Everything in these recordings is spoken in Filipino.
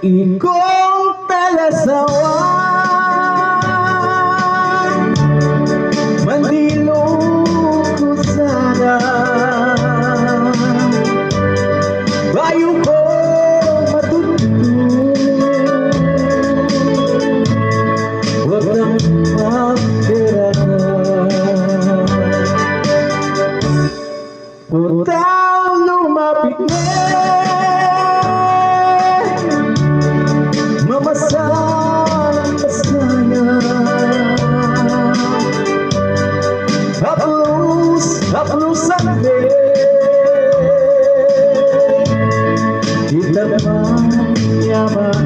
ikong talasawan, mandilong ko sana, bayo ko matutunan, huwag nang magtirahan. Putang lumapit na, mamasang kasana, haplusan din, di naman yaman.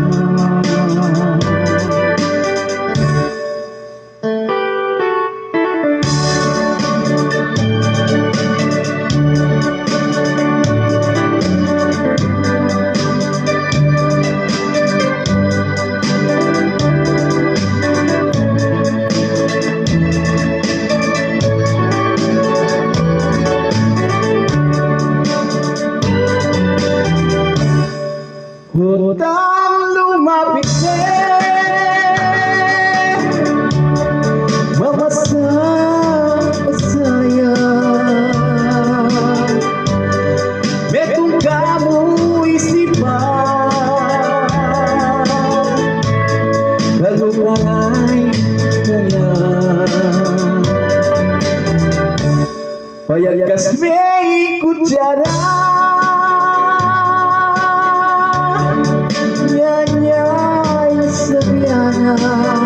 Hutang lumapit mamasang pasaya, metong kamu isipan, kalupangay kaya, payagas may kutsara, Nyanyay sa biyana.